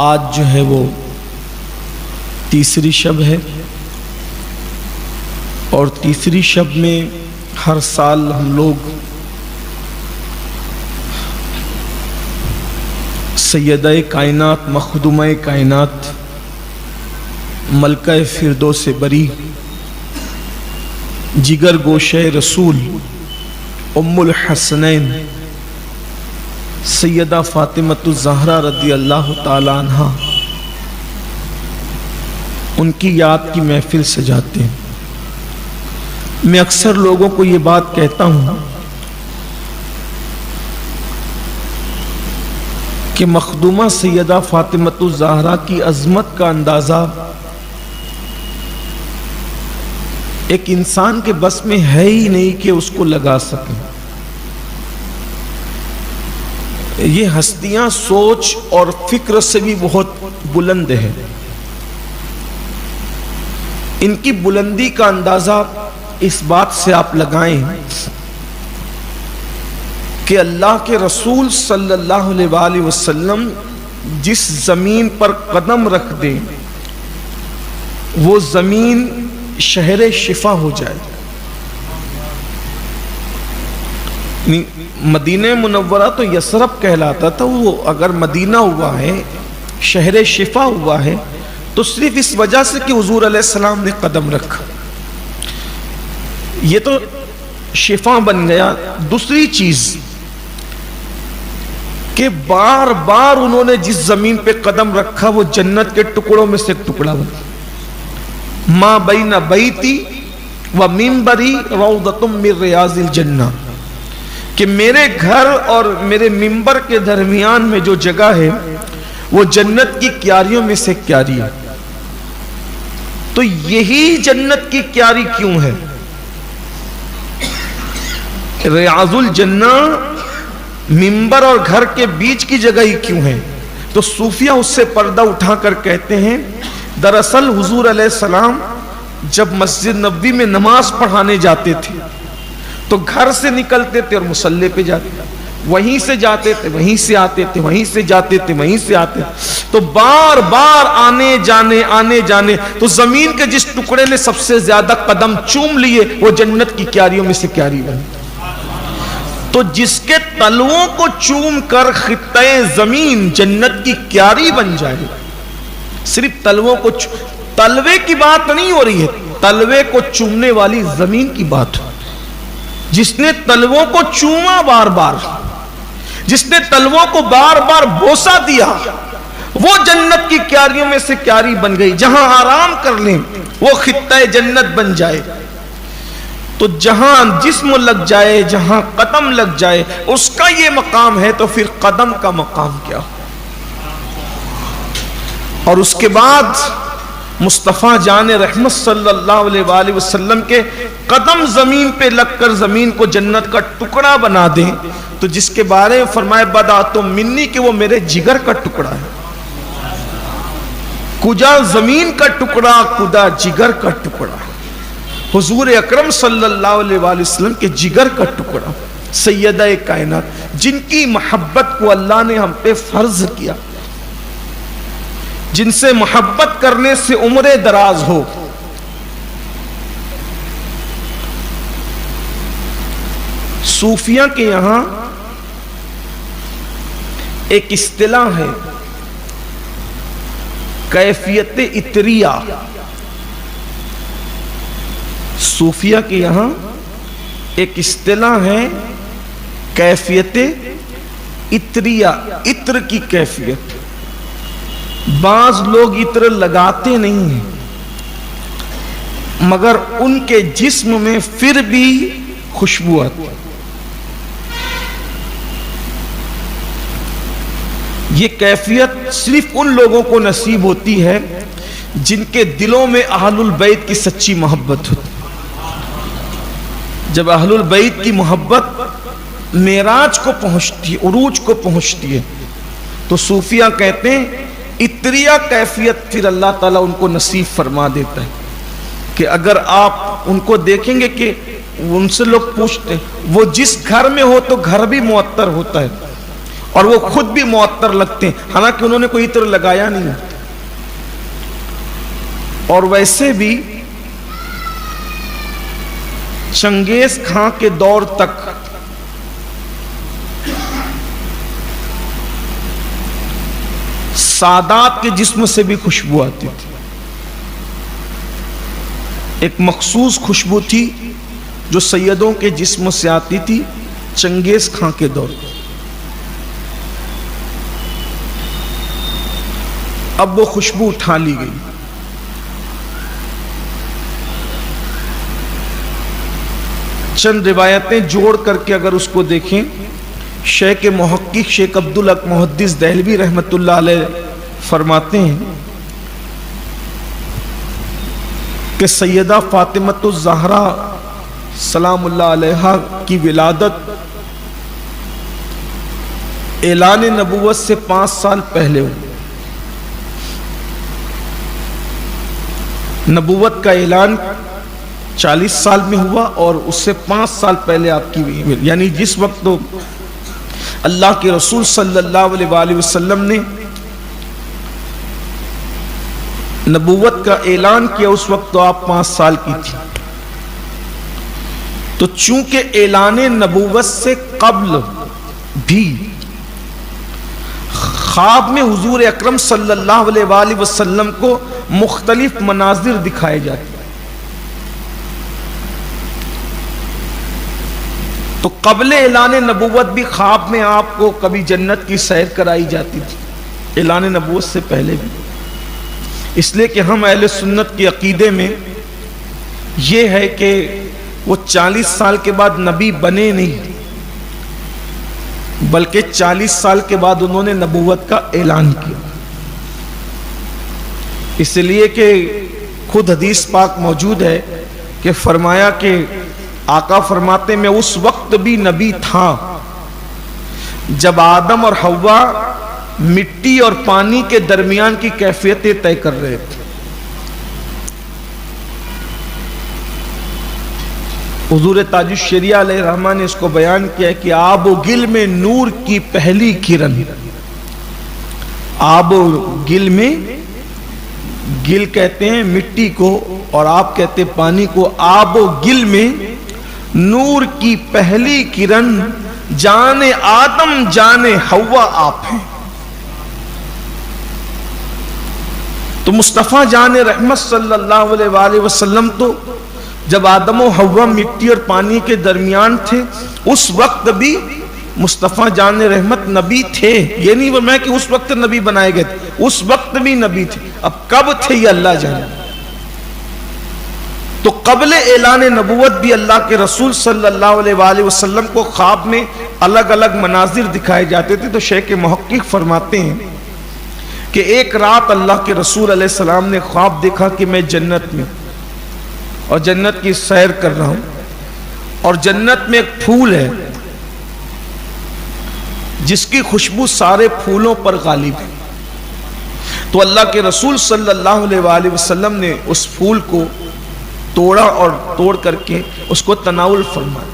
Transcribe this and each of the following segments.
آج جو ہے وہ تیسری شب ہے، اور تیسری شب میں ہر سال ہم لوگ سیدہ کائنات، مخدومہ کائنات، ملکہ فردوس بری، جگر گوشہ رسول، ام الحسنین سیدہ فاطمۃ الزہرا رضی اللہ تعالی عنہا، ان کی یاد کی محفل سجاتے ہیں۔ میں اکثر لوگوں کو یہ بات کہتا ہوں کہ مخدومہ سیدہ فاطمۃ الزہرا کی عظمت کا اندازہ ایک انسان کے بس میں ہے ہی نہیں کہ اس کو لگا سکے۔ یہ ہستیاں سوچ اور فکر سے بھی بہت بلند ہے۔ ان کی بلندی کا اندازہ اس بات سے آپ لگائیں کہ اللہ کے رسول صلی اللہ علیہ وآلہ وسلم جس زمین پر قدم رکھ دیں وہ زمین شہر شفا ہو جائے۔ مدینہ منورہ تو یثرب کہلاتا تھا، وہ اگر مدینہ ہوا ہے، شہر شفا ہوا ہے، تو صرف اس وجہ سے کہ حضور علیہ السلام نے قدم رکھا، یہ تو شفا بن گیا۔ دوسری چیز کہ بار بار انہوں نے جس زمین پہ قدم رکھا وہ جنت کے ٹکڑوں میں سے ایک ٹکڑا بنا۔ ما بین بیتی و منبری روضۃ من ریاض الجنہ، کہ میرے گھر اور میرے منبر کے درمیان میں جو جگہ ہے وہ جنت کی کیاریوں میں سے کیاری ہے۔ تو یہی جنت کی کیاری کیوں ہے؟ ریاض الجنہ منبر اور گھر کے بیچ کی جگہ ہی کیوں ہے؟ تو صوفیہ اس سے پردہ اٹھا کر کہتے ہیں دراصل حضور علیہ السلام جب مسجد نبوی میں نماز پڑھانے جاتے تھے تو گھر سے نکلتے تھے اور مصلی پہ جاتے تھے، وہیں سے جاتے تھے، وہیں سے آتے تھے، وہیں سے جاتے تھے، وہیں سے آتے تھے، تو بار بار آنے جانے تو زمین کے جس ٹکڑے نے سب سے زیادہ قدم چوم لیے وہ جنت کی کیاریوں میں سے کیاری بنی۔ تو جس کے تلووں کو چوم کر خطہ زمین جنت کی کیاری بن جائے، صرف تلووں کو تلوے کی بات نہیں ہو رہی ہے، تلوے کو چومنے والی زمین کی بات ہے۔ جس نے تلووں کو چوما بار بار، جس نے تلووں کو بار بار بوسا دیا، وہ جنت کی کیاریوں میں سے کیاری بن گئی۔ جہاں آرام کر لیں وہ خطہ جنت بن جائے۔ تو جہاں جسم لگ جائے، جہاں قدم لگ جائے، اس کا یہ مقام ہے، تو پھر قدم کا مقام کیا؟ اور اس کے بعد مصطفیٰ جان رحمت صلی اللہ علیہ وآلہ وسلم کے قدم زمین پہ لگ کر زمین کو جنت کا ٹکڑا بنا دیں، تو جس کے بارے میں فرمائے بدأت منی کہ وہ میرے جگر کا ٹکڑا ہے۔ کجا زمین کا ٹکڑا، کدا جگر کا ٹکڑا، حضور اکرم صلی اللہ علیہ وآلہ وسلم کے جگر کا ٹکڑا، سیدہ کائنات، جن کی محبت کو اللہ نے ہم پہ فرض کیا، جن سے محبت کرنے سے عمر دراز ہو۔ صوفیہ کے یہاں ایک اصطلاح ہے کیفیت عطریہ۔ صوفیہ کے یہاں ایک اصطلاح ہے کیفیت عطریہ، عطر کی کیفیت۔ بعض لوگ عطر لگاتے نہیں ہیں مگر ان کے جسم میں پھر بھی خوشبو آتی ہے۔ یہ کیفیت صرف ان لوگوں کو نصیب ہوتی ہے جن کے دلوں میں اہل البیت کی سچی محبت ہوتی ہے۔ جب اہل البیت کی محبت معراج کو پہنچتی ہے، عروج کو پہنچتی ہے، تو صوفیہ کہتے ہیں عطریہ کیفیت پھر اللہ تعالیٰ ان کو نصیب فرما دیتا ہے کہ اگر آپ ان کو دیکھیں گے کہ ان سے لوگ پوچھتے ہیں وہ جس گھر میں ہو تو گھر بھی معطر ہوتا ہے، اور وہ خود بھی معطر لگتے ہیں، حالانکہ انہوں نے کوئی عطر لگایا نہیں. اور ویسے بھی چنگیز خان کے دور تک سادات کے جسم سے بھی خوشبو آتی تھی. ایک مخصوص خوشبو تھی جو سیدوں کے جسم سے آتی تھی چنگیز خان کے دور میں. اب وہ خوشبو اٹھا لی گئی. چند روایتیں جوڑ کر کے اگر اس کو دیکھیں، شیخ محقق شیخ عبدالحق محدث دہلوی رحمت اللہ علیہ فرماتے ہیں کہ سیدہ فاطمۃ الزہرا سلام اللہ علیہا کی ولادت اعلان نبوت سے 5 سال پہلے ہوئی. نبوت کا اعلان 40 سال میں ہوا اور اس سے 5 سال پہلے آپ کی ہوئی، یعنی جس وقت اللہ کے رسول صلی اللہ علیہ وآلہ وسلم نے نبوت کا اعلان کیا اس وقت تو آپ 5 سال کی تھی. تو چونکہ اعلان نبوت سے قبل بھی خواب میں حضور اکرم صلی اللہ علیہ وآلہ وسلم کو مختلف مناظر دکھائے جاتے، تو قبل اعلان نبوت بھی خواب میں آپ کو کبھی جنت کی سیر کرائی جاتی تھی، اعلان نبوت سے پہلے بھی. اس لیے کہ ہم اہل سنت کے عقیدے میں یہ ہے کہ وہ 40 سال کے بعد نبی بنے نہیں، بلکہ 40 سال کے بعد انہوں نے نبوت کا اعلان کیا. اس لیے کہ خود حدیث پاک موجود ہے کہ فرمایا کہ آقا فرماتے میں اس وقت بھی نبی تھا جب آدم اور حوا مٹی اور پانی کے درمیان کی کیفیتیں طے کر رہے تھے. حضور تاج الشریعہ علیہ الرحمٰن نے اس کو بیان کیا ہے کہ آب و گل میں نور کی پہلی کرن. آب و گل میں، گل کہتے ہیں مٹی کو اور آپ کہتے ہیں پانی کو، آب و گل میں نور کی پہلی کرن جانے آدم جانے حوا آپ ہیں. تو مصطفیٰ جان رحمت صلی اللہ علیہ وآلہ وسلم تو جب آدم و حوا مٹی اور پانی کے درمیان تھے اس وقت بھی مصطفیٰ جان رحمت نبی تھے. یہ نہیں میں کہ اس وقت نبی بنائے گئے تھے، اس وقت بھی نبی تھے. اب کب تھے یہ اللہ جانے. تو قبل اعلان نبوت بھی اللہ کے رسول صلی اللہ علیہ وآلہ وسلم کو خواب میں الگ الگ مناظر دکھائے جاتے تھے. تو شیخ محقق فرماتے ہیں کہ ایک رات اللہ کے رسول علیہ السلام نے خواب دیکھا کہ میں جنت میں اور جنت کی سیر کر رہا ہوں، اور جنت میں ایک پھول ہے جس کی خوشبو سارے پھولوں پر غالب ہے. تو اللہ کے رسول صلی اللہ علیہ وآلہ وسلم نے اس پھول کو توڑا اور توڑ کر کے اس کو تناول فرمایا.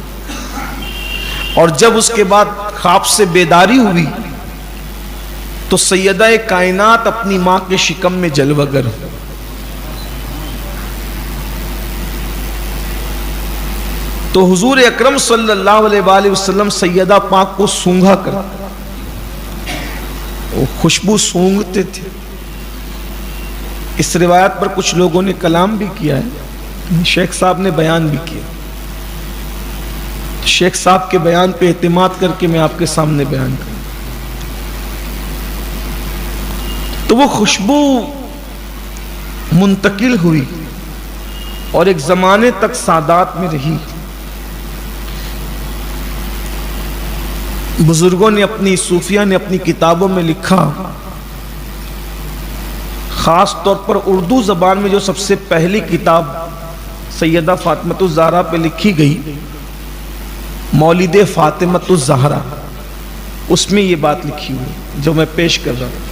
اور جب اس کے بعد خواب سے بیداری ہوئی تو سیدہ کائنات اپنی ماں کے شکم میں جلوہ گر. تو حضور اکرم صلی اللہ علیہ وآلہ وسلم سیدہ پاک کو سونگھا کر وہ خوشبو سونگھتے تھے. اس روایت پر کچھ لوگوں نے کلام بھی کیا ہے، شیخ صاحب نے بیان بھی کیا. شیخ صاحب کے بیان پہ اعتماد کر کے میں آپ کے سامنے بیان کروں. تو وہ خوشبو منتقل ہوئی اور ایک زمانے تک سادات میں رہی. بزرگوں نے اپنی صوفیہ نے اپنی کتابوں میں لکھا، خاص طور پر اردو زبان میں جو سب سے پہلی کتاب سیدہ فاطمۃ الزہرا پہ لکھی گئی، مولد فاطمۃ الزہرا، اس میں یہ بات لکھی ہوئی جو میں پیش کر رہا ہوں.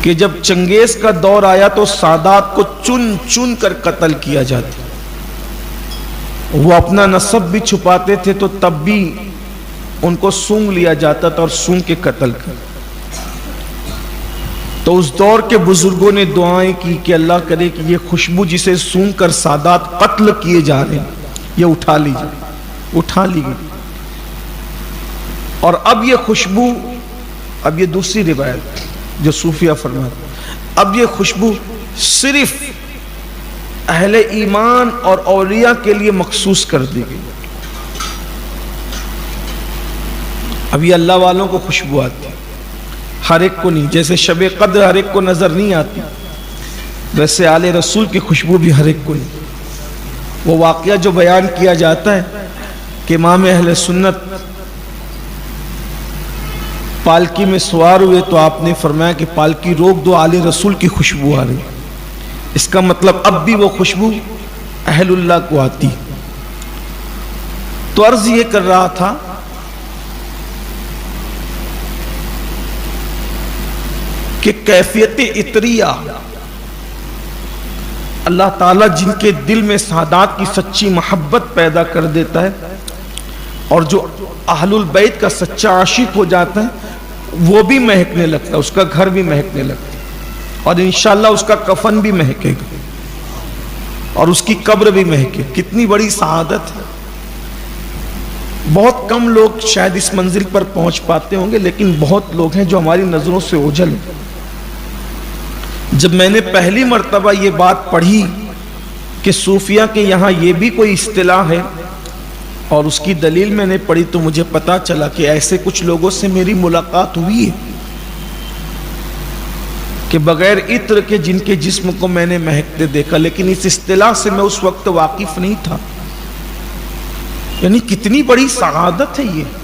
کہ جب چنگیز کا دور آیا تو سادات کو چن چن کر قتل کیا جاتا. وہ اپنا نسب بھی چھپاتے تھے تو تب بھی ان کو سونگ لیا جاتا تھا اور سونگ کے قتل کر. تو اس دور کے بزرگوں نے دعائیں کی کہ اللہ کرے کہ یہ خوشبو جسے سونگ کر سادات قتل کیے جا رہے ہیں یہ اٹھا لی جائے. اٹھا لی گئی. اور اب یہ خوشبو، اب یہ دوسری روایت جو صوفیہ فرماتے، اب یہ خوشبو صرف اہل ایمان اور اولیاء کے لیے مخصوص کر دی گئی. اب یہ اللہ والوں کو خوشبو آتی ہے، ہر ایک کو نہیں. جیسے شب قدر ہر ایک کو نظر نہیں آتی، ویسے آل رسول کی خوشبو بھی ہر ایک کو نہیں. وہ واقعہ جو بیان کیا جاتا ہے کہ امام اہل سنت پالکی میں سوار ہوئے تو آپ نے فرمایا کہ پالکی روک دو، آل رسول کی خوشبو آ رہی. اس کا مطلب اب بھی وہ خوشبو اہل اللہ کو آتی. تو عرض یہ کر رہا تھا کہ کیفیت عطریہ اللہ تعالیٰ جن کے دل میں سعادات کی سچی محبت پیدا کر دیتا ہے اور جو اہل البیت کا سچا عاشق ہو جاتا ہے وہ بھی مہکنے لگتا ہے، اس کا گھر بھی مہکنے لگتا ہے اور انشاءاللہ اس کا کفن بھی مہکے گا اور اس کی قبر بھی مہکے. کتنی بڑی سعادت ہے. بہت کم لوگ شاید اس منزل پر پہنچ پاتے ہوں گے، لیکن بہت لوگ ہیں جو ہماری نظروں سے اوجھل ہیں. جب میں نے پہلی مرتبہ یہ بات پڑھی کہ صوفیہ کے یہاں یہ بھی کوئی اصطلاح ہے اور اس کی دلیل میں نے پڑھی تو مجھے پتا چلا کہ ایسے کچھ لوگوں سے میری ملاقات ہوئی ہے کہ بغیر عطر کے جن کے جسم کو میں نے مہکتے دیکھا، لیکن اس اصطلاح سے میں اس وقت واقف نہیں تھا. یعنی کتنی بڑی سعادت ہے یہ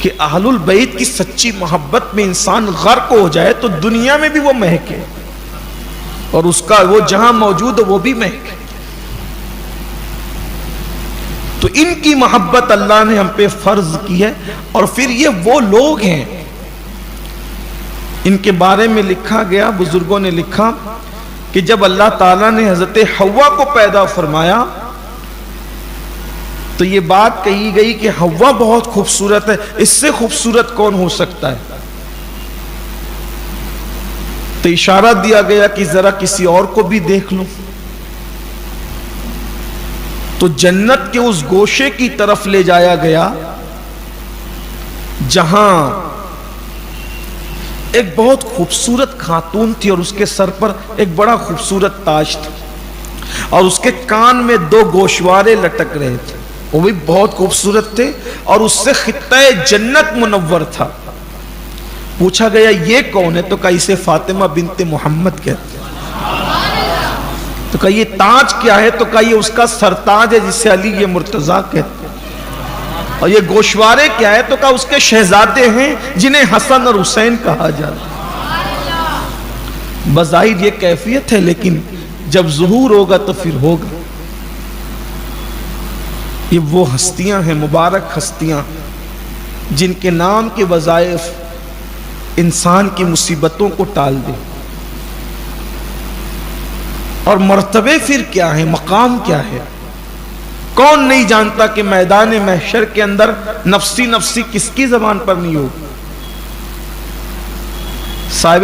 کہ اہل البیت کی سچی محبت میں انسان غرق ہو جائے تو دنیا میں بھی وہ مہکے اور اس کا وہ جہاں موجود ہے وہ بھی مہکے. تو ان کی محبت اللہ نے ہم پہ فرض کی ہے. اور پھر یہ وہ لوگ ہیں، ان کے بارے میں لکھا گیا، بزرگوں نے لکھا کہ جب اللہ تعالیٰ نے حضرت حوا کو پیدا فرمایا تو یہ بات کہی گئی کہ حوا بہت خوبصورت ہے، اس سے خوبصورت کون ہو سکتا ہے. تو اشارہ دیا گیا کہ ذرا کسی اور کو بھی دیکھ لو. تو جنت کے اس گوشے کی طرف لے جایا گیا جہاں ایک بہت خوبصورت خاتون تھی اور اس کے سر پر ایک بڑا خوبصورت تاج تھا اور اس کے کان میں 2 گوشوارے لٹک رہے تھے، وہ بھی بہت خوبصورت تھے اور اس سے خطہ جنت منور تھا. پوچھا گیا یہ کون ہے؟ تو کہا اسے فاطمہ بنت محمد کہتے ہیں. تو کہا یہ تاج کیا ہے؟ تو کہا یہ اس کا سرتاج ہے جسے علی یہ مرتضیٰ کہتے ہیں. اور یہ گوشوارے کیا ہے؟ تو کہا اس کے شہزادے ہیں جنہیں حسن اور حسین کہا جاتا ہے. بظاہر یہ کیفیت ہے لیکن جب ظہور ہوگا تو پھر ہوگا. یہ وہ ہستیاں ہیں، مبارک ہستیاں جن کے نام کے وظائف انسان کی مصیبتوں کو ٹال دے. اور مرتبے پھر کیا ہے، مقام کیا ہے؟ کون نہیں جانتا کہ میدان محشر کے اندر نفسی نفسی کس کی زبان پر نہیں ہوگی. صاحب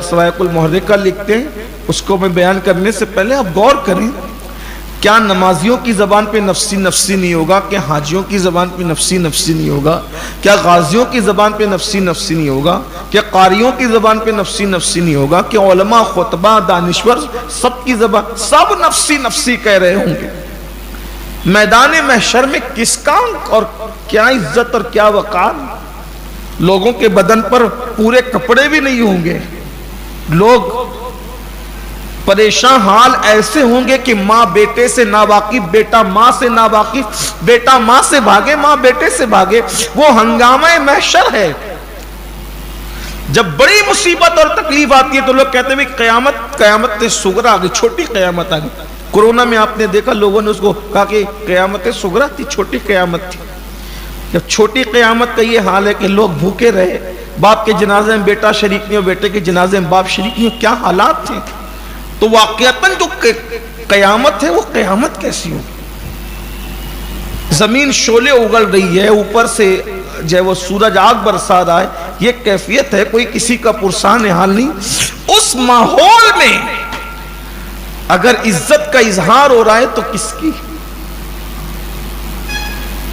سوائق المحرقہ لکھتے ہیں، اس کو میں بیان کرنے سے پہلے آپ غور کریں، کیا نمازیوں کی زبان پہ نفسی نفسی نہیں ہوگا؟ کیا حاجیوں کی زبان پہ نفسی نفسی نہیں ہوگا؟ کیا غازیوں کی زبان پہ نفسی نفسی نہیں ہوگا؟ کیا قاریوں کی زبان پہ نفسی نفسی نہیں ہوگا؟ کیا علماء، خطبہ، دانشور سب کی زبان سب نفسی نفسی کہہ رہے ہوں گے؟ میدان محشر میں کس کا اور کیا عزت اور کیا وقار؟ لوگوں کے بدن پر پورے کپڑے بھی نہیں ہوں گے. لوگ پریشان حال ایسے ہوں گے کہ ماں بیٹے سے ناواقف، بیٹا ماں سے ناواقف، بیٹا ماں سے بھاگے، ماں بیٹے سے بھاگے. وہ ہنگامہ محشر ہے. جب بڑی مصیبت اور تکلیف آتی ہے تو لوگ کہتے ہیں قیامت صغریٰ آ گئی، چھوٹی قیامت آ گئی. کورونا میں آپ نے دیکھا لوگوں نے اس کو کہا کہ قیامت صغریٰ تھی، چھوٹی قیامت تھی. جب چھوٹی قیامت کا یہ حال ہے کہ لوگ بھوکے رہے، باپ کے جنازے میں بیٹا شریک نہیں ہو، بیٹے کے جنازے میں باپ شریک نہیں ہو، کیا حالات تھے. تو واقعتاً جو قیامت ہے وہ قیامت کیسی ہو؟ زمین شعلے اگل رہی ہے، اوپر سے جو ہے وہ سورج آگ برسا رہا ہے، یہ کیفیت ہے، کوئی کسی کا پرسان حال نہیں۔ اس ماحول میں اگر عزت کا اظہار ہو رہا ہے تو کس کی؟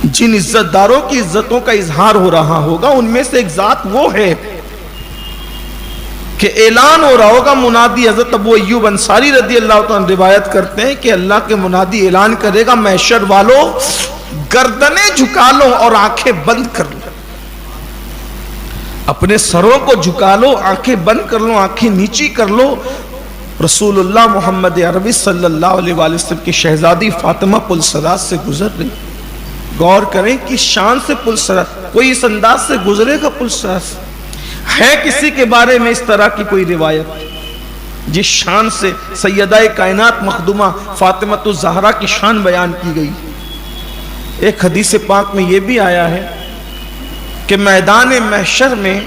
جن عزت داروں کی عزتوں کا اظہار ہو رہا ہوگا ان میں سے ایک ذات وہ ہے کہ اعلان ہو رہا ہوگا، منادی حضرت ابو ایوب انصاری رضی اللہ عنہ روایت کرتے ہیں کہ اللہ کے منادی اعلان کرے گا، محشر والوں گردنیں جھکا لو اور آنکھیں بند کر لو، اپنے سروں کو جھکا لو، آنکھیں بند کر لو، آنکھیں نیچی کر لو۔ رسول اللہ محمد عربی صلی اللہ علیہ وآلہ وسلم کی شہزادی فاطمہ پل صراط سے گزر رہی، غور کریں کہ شان سے پل صراط، کوئی اس انداز سے گزرے گا پل صراط؟ ہے کسی کے بارے میں اس طرح کی کوئی روایت جس شان سے سیدہ کائنات مخدومہ فاطمہ الزہرا کی شان بیان کی گئی؟ ایک حدیث پاک میں یہ بھی آیا ہے کہ میدان محشر میں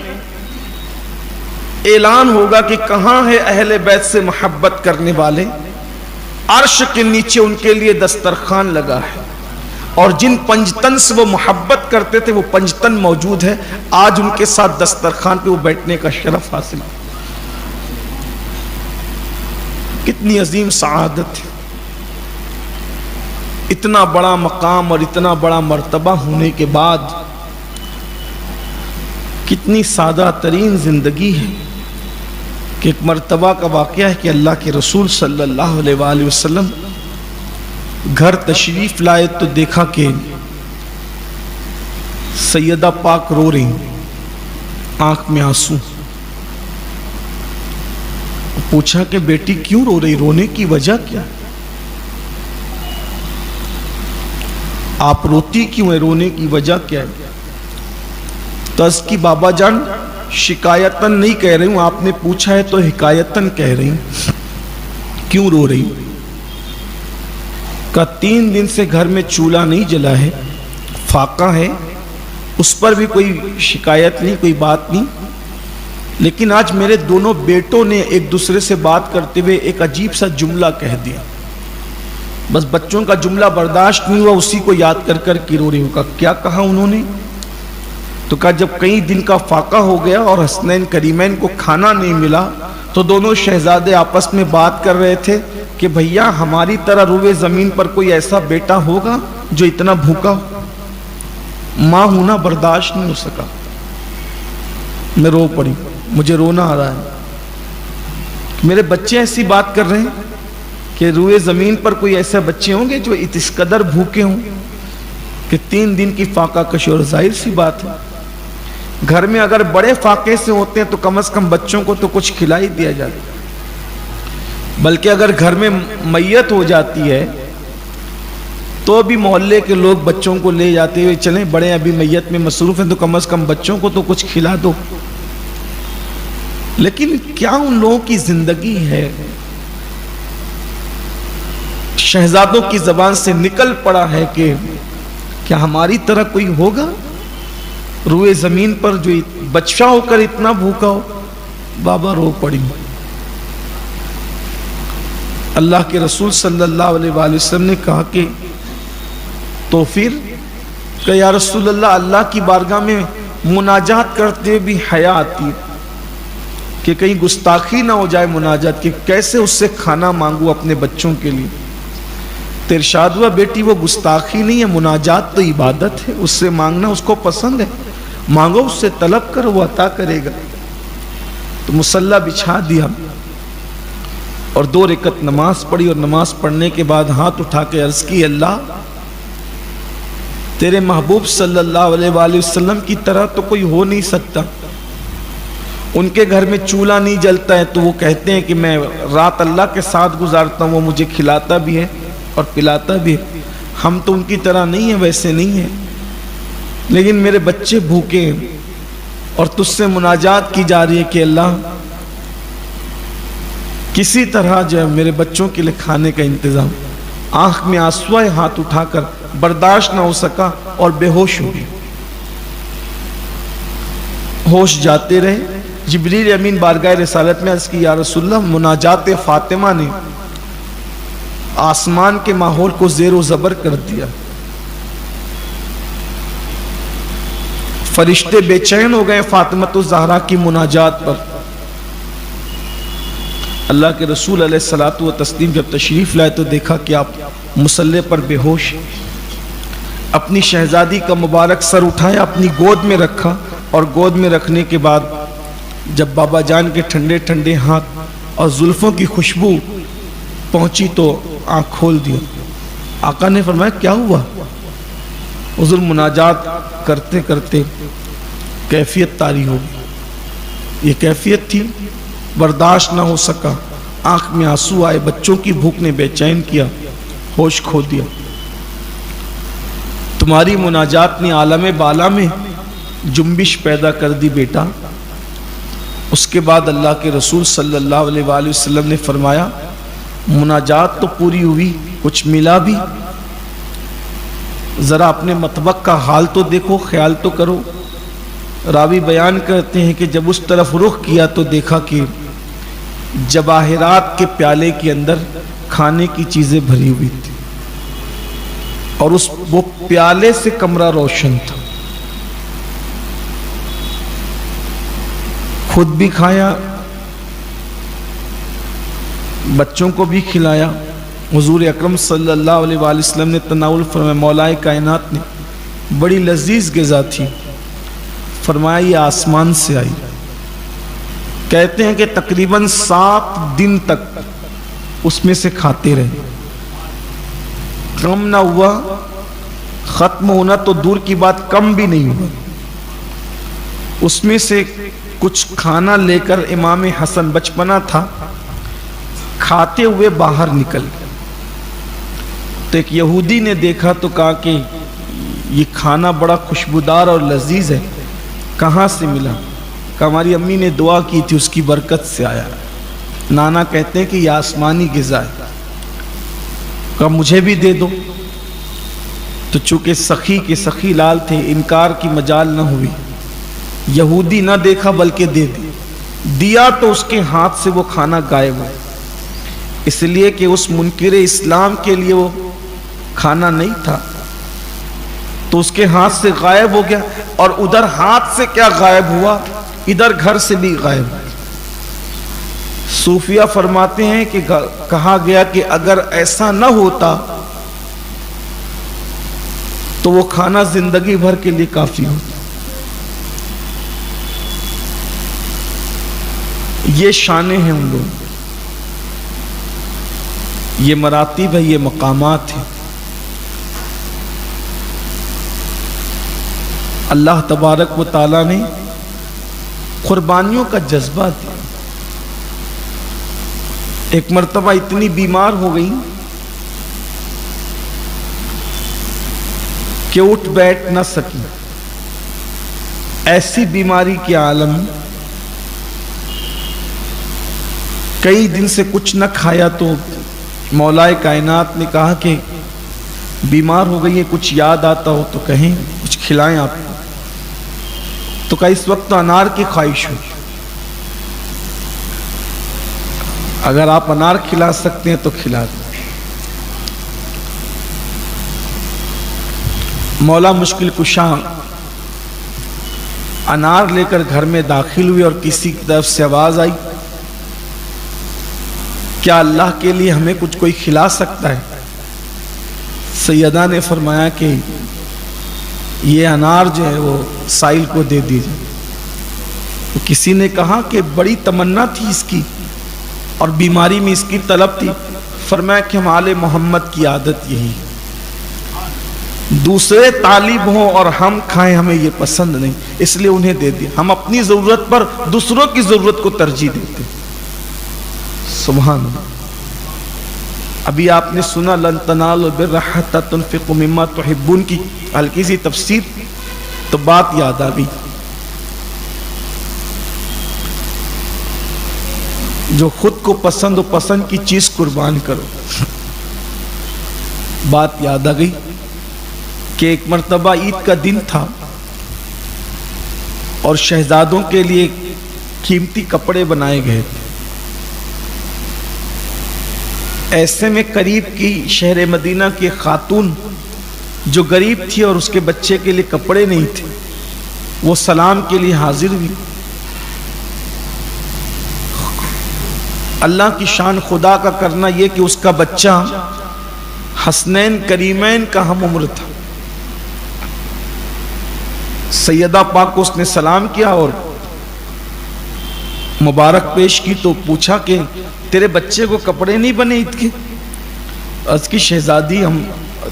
اعلان ہوگا کہ کہاں ہے اہل بیت سے محبت کرنے والے؟ عرش کے نیچے ان کے لیے دسترخوان لگا ہے، اور جن پنجتن سے وہ محبت کرتے تھے وہ پنجتن موجود ہے، آج ان کے ساتھ دسترخوان پہ وہ بیٹھنے کا شرف حاصل ہے۔ کتنی عظیم سعادت ہے، اتنا بڑا مقام اور اتنا بڑا مرتبہ ہونے کے بعد کتنی سادہ ترین زندگی ہے کہ ایک مرتبہ کا واقعہ ہے کہ اللہ کے رسول صلی اللہ علیہ وآلہ وسلم گھر تشریف لائے تو دیکھا کہ سیدہ پاک رو رہی، آنکھ میں آنسو۔ پوچھا کہ بیٹی کیوں رو رہی، رونے کی وجہ کیا؟ آپ روتی کیوں ہیں، رونے کی وجہ کیا ہے؟ تو اس کی بابا جان شکایتاً نہیں کہہ رہی ہوں، آپ نے پوچھا ہے تو حکایتاً کہہ رہی ہوں۔ کیوں رو رہی؟ کہ 3 دن سے گھر میں چولہا نہیں جلا ہے، فاقہ ہے، اس پر بھی کوئی شکایت نہیں، کوئی بات نہیں، لیکن آج میرے دونوں بیٹوں نے ایک دوسرے سے بات کرتے ہوئے ایک عجیب سا جملہ کہہ دیا، بس بچوں کا جملہ برداشت نہیں ہوا، اسی کو یاد کر کر کے رو رہی ہوں۔ کیا کہا انہوں نے؟ تو کہا جب کئی دن کا فاقہ ہو گیا اور حسنین کریمین کو کھانا نہیں ملا تو دونوں شہزادے آپس میں بات کر رہے تھے کہ بھیا ہماری طرح روئے زمین پر کوئی ایسا بیٹا ہوگا جو اتنا بھوکا ہو؟ ماں ہونا برداشت نہیں ہو سکا، میں رو پڑی، مجھے رونا آ رہا ہے۔ میرے بچے ایسی بات کر رہے ہیں کہ روئے زمین پر کوئی ایسے بچے ہوں گے جو اس قدر بھوکے ہوں کہ 3 دن کی فاقہ کشی، اور ظاہر سی بات ہے گھر میں اگر بڑے فاقے سے ہوتے ہیں تو کم از کم بچوں کو تو کچھ کھلا ہی دیا جاتا، بلکہ اگر گھر میں میت ہو جاتی ہے تو بھی محلے کے لوگ بچوں کو لے جاتے ہوئے چلیں، بڑے ابھی میت میں مصروف ہیں تو کم از کم بچوں کو تو کچھ کھلا دو۔ لیکن کیا ان لوگوں کی زندگی ہے؟ شہزادوں کی زبان سے نکل پڑا ہے کہ کیا ہماری طرح کوئی ہوگا روئے زمین پر جو بچہ ہو کر اتنا بھوکا ہو؟ بابا رو پڑی۔ اللہ کے رسول صلی اللہ علیہ وآلہ وسلم نے کہا کہ تو پھر کہ یا رسول اللہ، اللہ کی بارگاہ میں مناجات کرتے ہوئے بھی حیا آتی ہے کہ کہیں گستاخی نہ ہو جائے مناجات کی، کیسے اس سے کھانا مانگو اپنے بچوں کے لیے؟ تو ارشاد ہوا بیٹی وہ گستاخی نہیں ہے، مناجات تو عبادت ہے، اس سے مانگنا اس کو پسند ہے، مانگو اس سے طلب کرو، وہ عطا کرے گا۔ تو مصلی بچھا دیا اور 2 رکعت نماز پڑھی، اور نماز پڑھنے کے بعد ہاتھ اٹھا کے عرض کی اللہ تیرے محبوب صلی اللہ علیہ وآلہ وسلم کی طرح تو کوئی ہو نہیں سکتا، ان کے گھر میں چولہا نہیں جلتا ہے تو وہ کہتے ہیں کہ میں رات اللہ کے ساتھ گزارتا ہوں، وہ مجھے کھلاتا بھی ہے اور پلاتا بھی ہے، ہم تو ان کی طرح نہیں ہیں، ویسے نہیں ہیں، لیکن میرے بچے بھوکے ہیں اور تجھ سے مناجات کی جا رہی ہے کہ اللہ کسی طرح جو ہے میرے بچوں کے لیے کھانے کا انتظام۔ آنکھ میں آنسو آئے، ہاتھ اٹھا کر برداشت نہ ہو سکا اور بے ہوش ہو گئے۔ ہوش جاتے رہے، جبریل امین بارگاہ رسالت میں عرض کی یا رسول اللہ مناجات فاطمہ نے آسمان کے ماحول کو زیر و زبر کر دیا، فرشتے بے چین ہو گئے فاطمۃ الزہرا کی مناجات پر. اللہ کے رسول علیہ الصلوۃ والتسلیم جب تشریف لائے تو دیکھا کہ آپ مصلی پر بے ہوش. اپنی شہزادی کا مبارک سر اٹھایا, اپنی گود میں رکھا, اور گود میں رکھنے کے بعد جب بابا جان کے ٹھنڈے ٹھنڈے ہاتھ اور زلفوں کی خوشبو پہنچی تو آنکھ کھول دیا. آقا نے فرمایا کیا ہوا؟ حضور مناجات کرتے کرتے کیفیت طاری ہو گئی. یہ کیفیت تھی, برداشت نہ ہو سکا, آنکھ میں آنسو آئے, بچوں کی بھوک نے بے چین کیا, ہوش کھو دیا. تمہاری مناجات نے عالم بالا میں جنبش پیدا کر دی بیٹا. اس کے بعد اللہ کے رسول صلی اللہ علیہ وآلہ وسلم نے فرمایا مناجات تو پوری ہوئی, کچھ ملا بھی؟ ذرا اپنے مطبق کا حال تو دیکھو, خیال تو کرو. راوی بیان کرتے ہیں کہ جب اس طرف رخ کیا تو دیکھا کہ جواہرات کے پیالے کے اندر کھانے کی چیزیں بھری ہوئی تھی, اور وہ پیالے سے کمرہ روشن تھا. خود بھی کھایا, بچوں کو بھی کھلایا. حضور اکرم صلی اللہ علیہ وآلہ وسلم نے تناول فرمایا, مولائے کائنات نے بڑی لذیذ غذا تھی, فرمایا یہ آسمان سے آئی. کہتے ہیں کہ تقریباً 7 دن تک اس میں سے کھاتے رہے, کم نہ ہوا, ختم ہونا تو دور کی بات, کم بھی نہیں ہوا. اس میں سے کچھ کھانا لے کر امام حسن, بچپنا تھا, کھاتے ہوئے باہر نکل گئے. تو ایک یہودی نے دیکھا تو کہا کہ یہ کھانا بڑا خوشبودار اور لذیذ ہے, کہاں سے ملا؟ کہ ہماری امی نے دعا کی تھی, اس کی برکت سے آیا. نانا کہتے ہیں کہ یہ آسمانی غذا ہے. کہ مجھے بھی دے دو. تو چونکہ سخی کے سخی لال تھے, انکار کی مجال نہ ہوئی. یہودی نہ دیکھا بلکہ دے دیا تو اس کے ہاتھ سے وہ کھانا غائب ہوا. اس لیے کہ اس منکر اسلام کے لیے وہ کھانا نہیں تھا, تو اس کے ہاتھ سے غائب ہو گیا. اور ادھر ہاتھ سے کیا غائب ہوا, ادھر گھر سے بھی غائب. صوفیہ فرماتے ہیں کہ کہا گیا کہ اگر ایسا نہ ہوتا تو وہ کھانا زندگی بھر کے لیے کافی ہوتا. یہ شانیں ہیں ان لوگوں, یہ مراتب ہے, یہ مقامات ہیں. اللہ تبارک و تعالی نے قربانیوں کا جذبہ دیا. ایک مرتبہ اتنی بیمار ہو گئی کہ اٹھ بیٹھ نہ سکی. ایسی بیماری کے عالم, کئی دن سے کچھ نہ کھایا. تو مولائے کائنات نے کہا کہ بیمار ہو گئی ہے, کچھ یاد آتا ہو تو کہیں, کچھ کھلائیں آپ کو. تو کہا اس وقت تو انار کی خواہش ہو, اگر آپ انار کھلا سکتے ہیں تو کھلا دیں. مولا مشکل کشا انار لے کر گھر میں داخل ہوئی, اور کسی کی طرف سے آواز آئی, کیا اللہ کے لیے ہمیں کچھ کوئی کھلا سکتا ہے؟ سیدہ نے فرمایا کہ یہ انار جو ہے وہ سائل کو دے دیجیے. تو کسی نے کہا کہ بڑی تمنا تھی اس کی, اور بیماری میں اس کی طلب تھی. فرمایا کہ ہم آل محمد کی عادت یہی ہے, دوسرے طالب ہوں اور ہم کھائیں, ہمیں یہ پسند نہیں, اس لیے انہیں دے دیا. ہم اپنی ضرورت پر دوسروں کی ضرورت کو ترجیح دیتے. سبحان اللہ. ابھی آپ نے سنا لن تنالوا البر حتى تنفقوا مما تحبون کی ہلکی سی تفسیر, تو بات یاد آ گئی. جو خود کو پسند و پسند کی چیز قربان کرو. بات یاد آ گئی کہ ایک مرتبہ عید کا دن تھا, اور شہزادوں کے لیے قیمتی کپڑے بنائے گئے تھے. ایسے میں قریب کی شہر مدینہ کی خاتون جو غریب تھی اور اس کے بچے کے لیے کپڑے نہیں تھے, وہ سلام کے لیے حاضر ہوئی. اللہ کی شان خدا کا کرنا یہ کہ اس کا بچہ حسنین کریمین کا ہم عمر تھا. سیدہ پاک کو اس نے سلام کیا اور مبارک پیش کی تو پوچھا کہ تیرے بچے کو کپڑے نہیں بنے عید کے؟ عرض کی شہزادی ہم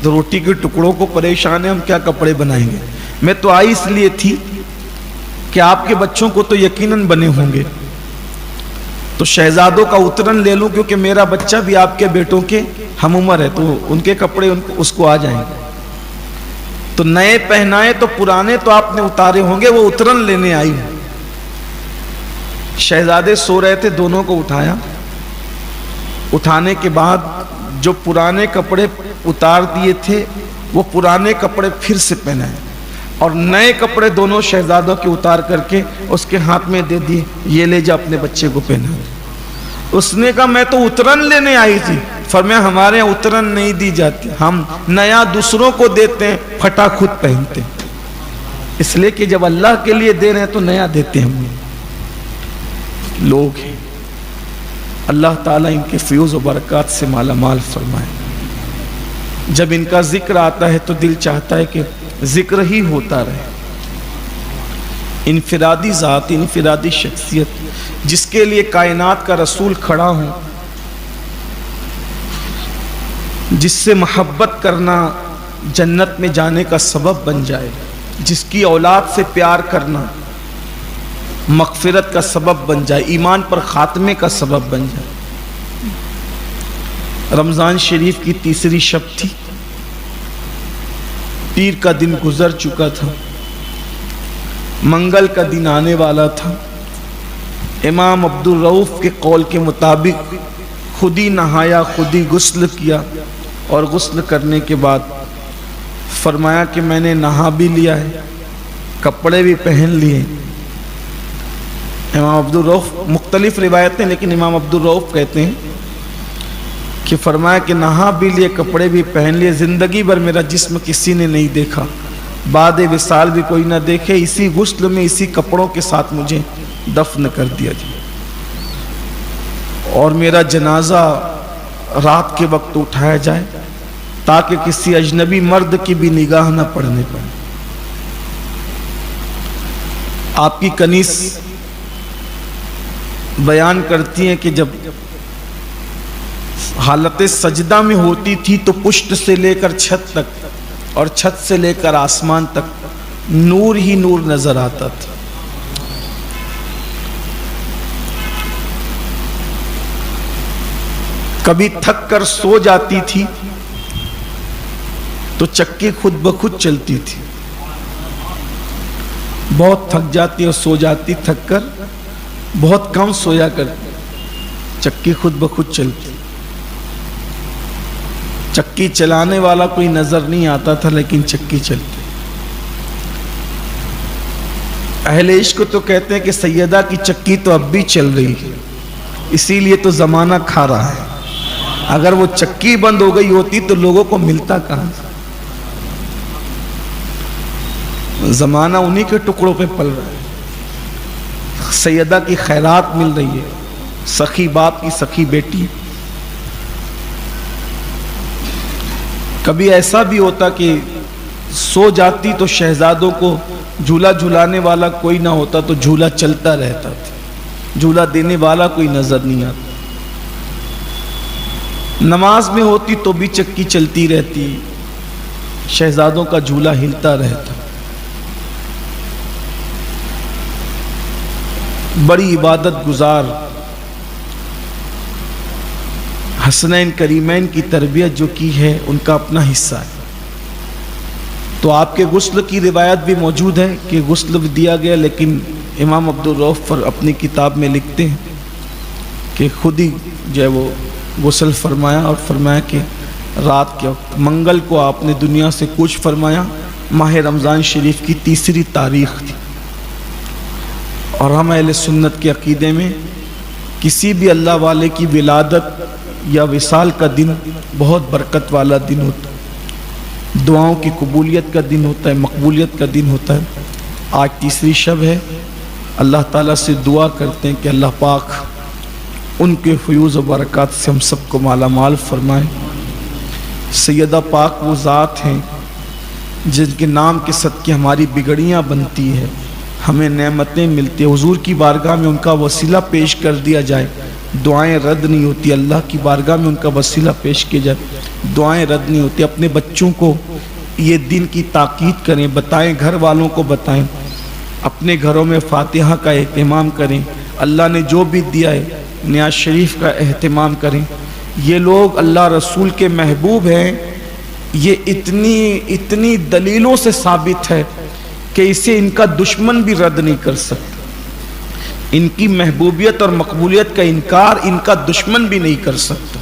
روٹی کے ٹکڑوں کو پریشان ہیں، ہم کیا کپڑے بنائیں گے. میں تو آئی اس لیے تھی کہ آپ کے بچوں کو تو یقیناً بنے ہوں گے، تو شہزادوں کا اترن لے لوں کیونکہ میرا بچہ بھی آپ کے بیٹوں کے ہم عمر ہے، تو ان کے کپڑے اس کو آ جائیں گے. تو نئے پہنائے تو پرانے تو آپ نے اتارے ہوں گے، وہ اترن لینے آئی. شہزادے سو رہے تھے، دونوں کو اٹھایا. اٹھانے کے بعد جو پرانے کپڑے اتار دیے تھے وہ پرانے کپڑے پھر سے پہنائے اور نئے کپڑے دونوں شہزادوں کے اتار کر کے اس کے ہاتھ میں دے دیے، یہ لے جا اپنے بچے کو پہنا. اس نے کہا میں تو اترن لینے آئی تھی. فرمایا ہمارے یہاں اترن نہیں دی جاتی، ہم نیا دوسروں کو دیتے ہیں، پھٹا خود پہنتے ہیں. اس لیے کہ جب اللہ کے لیے دے رہے ہیں تو نیا دیتے ہیں. ہم لوگ ہیں، اللہ تعالیٰ ان کے فیوز و برکات سے مالا مال فرمائے. جب ان کا ذکر آتا ہے تو دل چاہتا ہے کہ ذکر ہی ہوتا رہے. انفرادی ذات، انفرادی شخصیت جس کے لیے کائنات کا رسول کھڑا ہوں، جس سے محبت کرنا جنت میں جانے کا سبب بن جائے، جس کی اولاد سے پیار کرنا مغفرت کا سبب بن جائے، ایمان پر خاتمے کا سبب بن جائے. رمضان شریف کی تیسری شب تھی، پیر کا دن گزر چکا تھا، منگل کا دن آنے والا تھا. امام عبدالرؤف کے قول کے مطابق خود ہی نہایا، خود ہی غسل کیا اور غسل کرنے کے بعد فرمایا کہ میں نے نہا بھی لیا ہے، کپڑے بھی پہن لیے. امام عبدالرؤف، مختلف روایتیں لیکن امام عبدالرؤف کہتے ہیں کہ فرمایا کہ نہا بھی لیے، کپڑے بھی پہن لیے، زندگی بھر میرا جسم کسی نے نہیں دیکھا، بعد وصال بھی کوئی نہ دیکھے، اسی غسل میں اسی کپڑوں کے ساتھ مجھے دفن کر دیا جائے اور میرا جنازہ رات کے وقت اٹھایا جائے تاکہ کسی اجنبی مرد کی بھی نگاہ نہ پڑنے پڑے. آپ کی کنیز بیان کرتی ہیں کہ جب حالت سجدہ میں ہوتی تھی تو پشت سے لے کر چھت تک اور چھت سے لے کر آسمان تک نور ہی نور نظر آتا تھا. کبھی تھک کر سو جاتی تھی تو چکی خود بخود چلتی تھی. بہت تھک جاتی اور سو جاتی، تھک کر بہت کم سویا کرتی، چکی خود بخود چلتی. چکی چلانے والا کوئی نظر نہیں آتا تھا لیکن چکی چلتی. اہل عشق تو کہتے ہیں کہ سیدہ کی چکی تو اب بھی چل رہی ہے، اسی لیے تو زمانہ کھا رہا ہے. اگر وہ چکی بند ہو گئی ہوتی تو لوگوں کو ملتا کہاں؟ زمانہ انہی کے ٹکڑوں پہ پل رہا ہے. سیدہ کی خیرات مل رہی ہے، سخی باپ کی سخی بیٹی. کبھی ایسا بھی ہوتا کہ سو جاتی تو شہزادوں کو جھولا جھلانے والا کوئی نہ ہوتا تو جھولا چلتا رہتا تھا، جھولا دینے والا کوئی نظر نہیں آتا. نماز میں ہوتی تو بھی چکی چلتی رہتی، شہزادوں کا جھولا ہلتا رہتا. بڑی عبادت گزار حسنین کریمین کی تربیت جو کی ہے ان کا اپنا حصہ ہے. تو آپ کے غسل کی روایت بھی موجود ہے کہ غسل بھی دیا گیا، لیکن امام عبدالرؤف اپنی کتاب میں لکھتے ہیں کہ خود ہی جو ہے وہ غسل فرمایا اور فرمایا کہ رات کے وقت منگل کو آپ نے دنیا سے کوچ فرمایا. ماہ رمضان شریف کی تیسری تاریخ تھی اور ہم اہل سنت کے عقیدے میں کسی بھی اللہ والے کی ولادت یا وصال کا دن بہت برکت والا دن ہوتا ہے، دعاؤں کی قبولیت کا دن ہوتا ہے، مقبولیت کا دن ہوتا ہے. آج تیسری شب ہے. اللہ تعالیٰ سے دعا کرتے ہیں کہ اللہ پاک ان کے فیوز و برکات سے ہم سب کو مالا مال فرمائے. سیدہ پاک وہ ذات ہیں جن کے نام کے صدقے ہماری بگڑیاں بنتی ہے، ہمیں نعمتیں ملتی ہیں. حضور کی بارگاہ میں ان کا وسیلہ پیش کر دیا جائے، دعائیں رد نہیں ہوتی. اللہ کی بارگاہ میں ان کا وسیلہ پیش کیا جائے، دعائیں رد نہیں ہوتی. اپنے بچوں کو یہ دن کی تاکید کریں، بتائیں، گھر والوں کو بتائیں، اپنے گھروں میں فاتحہ کا اہتمام کریں. اللہ نے جو بھی دیا ہے نیاز شریف کا اہتمام کریں. یہ لوگ اللہ رسول کے محبوب ہیں، یہ اتنی دلیلوں سے ثابت ہے کہ اسے ان کا دشمن بھی رد نہیں کر سکتا. ان کی محبوبیت اور مقبولیت کا انکار ان کا دشمن بھی نہیں کر سکتا.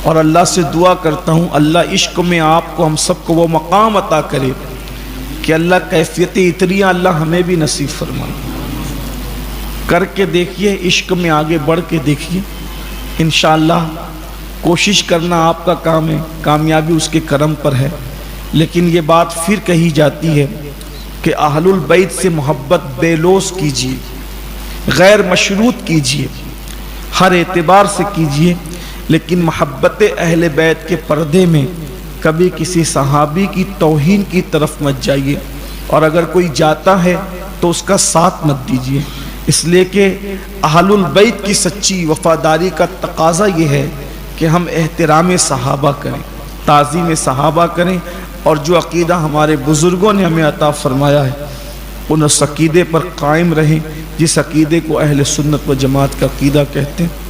اور اللہ سے دعا کرتا ہوں اللہ عشق میں آپ کو ہم سب کو وہ مقام عطا کرے کہ اللہ کیفیت اتریاں اللہ ہمیں بھی نصیب فرمائے. کر کے دیکھیے، عشق میں آگے بڑھ کے دیکھیے، انشاءاللہ. کوشش کرنا آپ کا کام ہے، کامیابی اس کے کرم پر ہے. لیکن یہ بات پھر کہی جاتی ہے کہ اہل البیت سے محبت بے لوث کیجیے، غیر مشروط کیجیے، ہر اعتبار سے کیجیے، لیکن محبت اہل بیت کے پردے میں کبھی کسی صحابی کی توہین کی طرف مت جائیے، اور اگر کوئی جاتا ہے تو اس کا ساتھ مت دیجیے. اس لیے کہ اہل البیت کی سچی وفاداری کا تقاضا یہ ہے کہ ہم احترام صحابہ کریں، تعظیم صحابہ کریں، اور جو عقیدہ ہمارے بزرگوں نے ہمیں عطا فرمایا ہے ان اس عقیدے پر قائم رہیں جس عقیدے کو اہل سنت و جماعت کا عقیدہ کہتے ہیں.